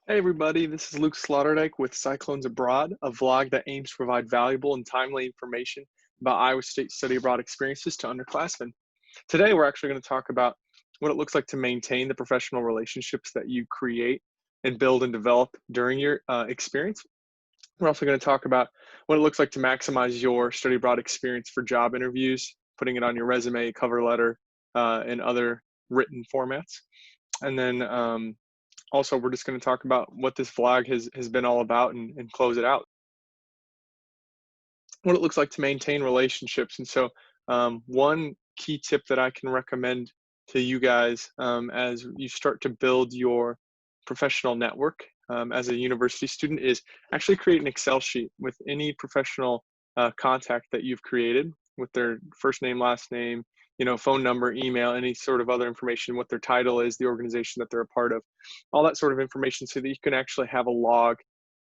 Hey everybody, this is Luke Sloterdijk with Cyclones Abroad, a vlog that aims to provide valuable and timely information about Iowa State study abroad experiences to underclassmen. Today we're actually going to talk about what it looks like to maintain the professional relationships that you create and build and develop during your experience. We're also going to talk about what it looks like to maximize your study abroad experience for job interviews, putting it on your resume, cover letter, and other written formats. And then also, we're just going to talk about what this vlog has been all about and close it out. What it looks like to maintain relationships. And so, one key tip that I can recommend to you guys as you start to build your professional network as a university student is actually create an Excel sheet with any professional contact that you've created with their first name, last name, phone number, email, any sort of other information, what their title is, the organization that they're a part of, all that sort of information so that you can actually have a log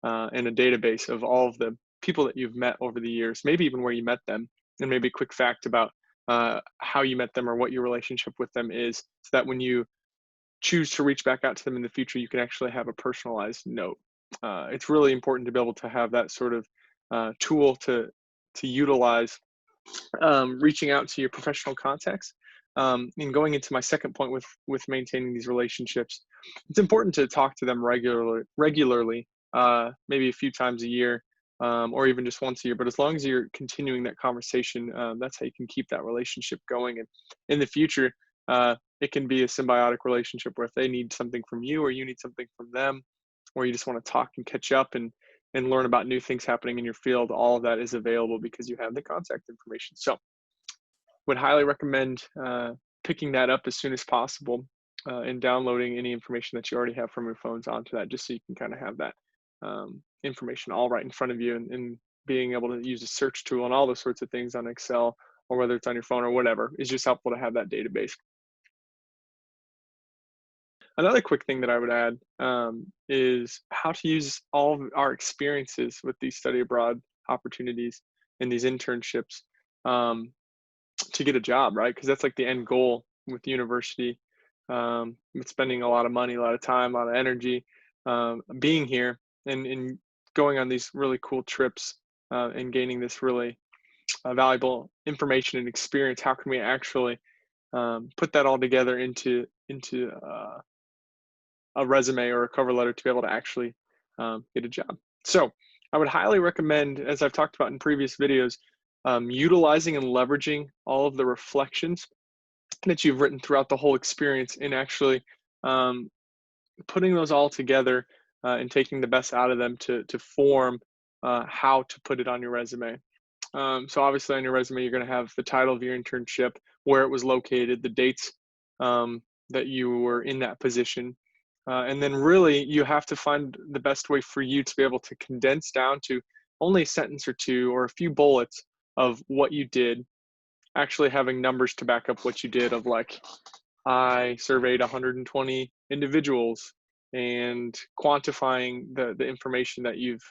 and a database of all of the people that you've met over the years, maybe even where you met them, and maybe a quick fact about how you met them or what your relationship with them is, so that when you choose to reach back out to them in the future, you can actually have a personalized note. It's really important to be able to have that sort of tool to utilize reaching out to your professional contacts. And going into my second point with maintaining these relationships, it's important to talk to them regularly, maybe a few times a year, or even just once a year. But as long as you're continuing that conversation, that's how you can keep that relationship going. And in the future, it can be a symbiotic relationship where if they need something from you or you need something from them, or you just want to talk and catch up and learn about new things happening in your field, all of that is available because you have the contact information. So would highly recommend picking that up as soon as possible and downloading any information that you already have from your phones onto that, just so you can kind of have that information all right in front of you, and being able to use a search tool and all those sorts of things on Excel, or whether it's on your phone or whatever, is just helpful to have that database. Another quick thing that I would add is how to use all of our experiences with these study abroad opportunities and these internships um, to get a job, right? Because that's like the end goal with university. With spending a lot of money, a lot of time, a lot of energy, being here and going on these really cool trips and gaining this really valuable information and experience. How can we actually put that all together into a resume or a cover letter to be able to actually get a job? So I would highly recommend, as I've talked about in previous videos, utilizing and leveraging all of the reflections that you've written throughout the whole experience, and actually um, putting those all together and taking the best out of them to form how to put it on your resume. So obviously on your resume, you're going to have the title of your internship, where it was located, the dates that you were in that position. And then really you have to find the best way for you to be able to condense down to only a sentence or two or a few bullets of what you did, actually having numbers to back up what you did, of like, I surveyed 120 individuals, and quantifying the information that you've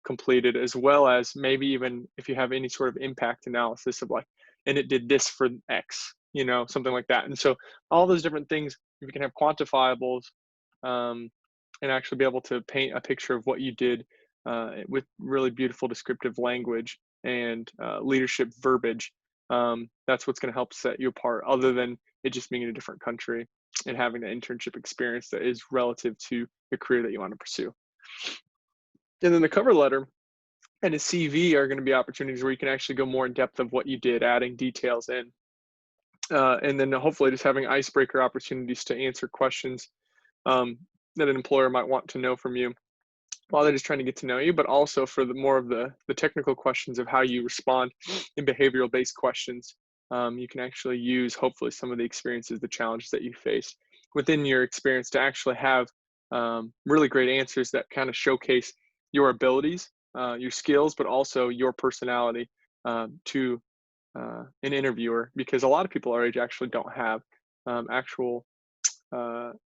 completed, as well as maybe even if you have any sort of impact analysis of like, and it did this for X, something like that. And so all those different things, if you can have quantifiables um, and actually be able to paint a picture of what you did with really beautiful descriptive language and leadership verbiage, that's what's going to help set you apart, other than it just being in a different country and having an internship experience that is relative to the career that you want to pursue. And then the cover letter and a CV are going to be opportunities where you can actually go more in depth of what you did, adding details in. And then hopefully just having icebreaker opportunities to answer questions that an employer might want to know from you while they're just trying to get to know you, but also for the more of the technical questions of how you respond in behavioral based questions. You can actually use hopefully some of the experiences, the challenges that you face within your experience, to actually have really great answers that kind of showcase your abilities, your skills, but also your personality to an interviewer, because a lot of people our age actually don't have actual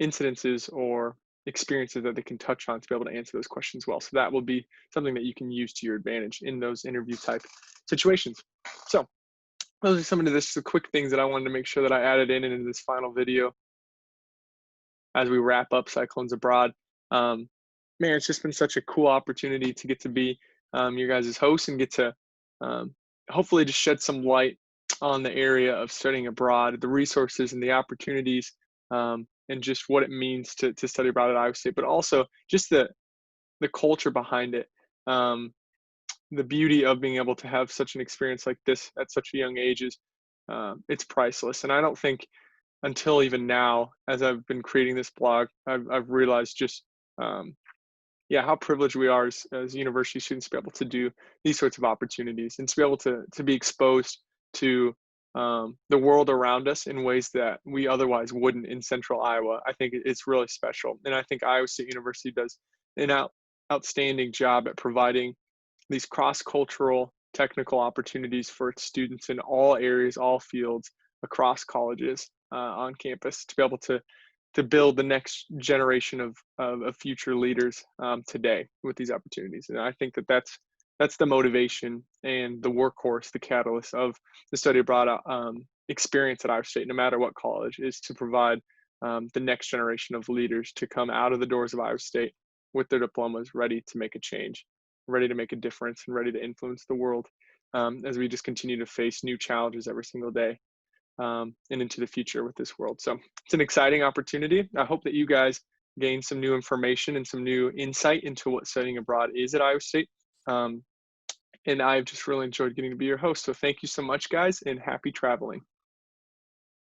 incidences or experiences that they can touch on to be able to answer those questions well. So that will be something that you can use to your advantage in those interview type situations. So those are some of the quick things that I wanted to make sure that I added in this final video as we wrap up Cyclones Abroad. Man, it's just been such a cool opportunity to get to be your guys' host and get to um, hopefully just shed some light on the area of studying abroad, the resources and the opportunities, and just what it means to study abroad at Iowa State, but also just the culture behind it. Um, the beauty of being able to have such an experience like this at such a young age is it's priceless. And I don't think until even now, as I've been creating this blog, I've realized just um, yeah, how privileged we are as university students to be able to do these sorts of opportunities and to be able to be exposed to the world around us in ways that we otherwise wouldn't in central Iowa. I think it's really special. And I think Iowa State University does an outstanding job at providing these cross-cultural technical opportunities for its students in all areas, all fields, across colleges on campus to be able to build the next generation of future leaders today with these opportunities. And I think that that's the motivation and the workhorse, the catalyst of the study abroad experience at Iowa State, no matter what college, is to provide the next generation of leaders to come out of the doors of Iowa State with their diplomas ready to make a change, ready to make a difference, and ready to influence the world as we just continue to face new challenges every single day and into the future with this world. So it's an exciting opportunity. I hope that you guys gain some new information and some new insight into what studying abroad is at Iowa State. And I've just really enjoyed getting to be your host. So thank you so much, guys, and happy traveling.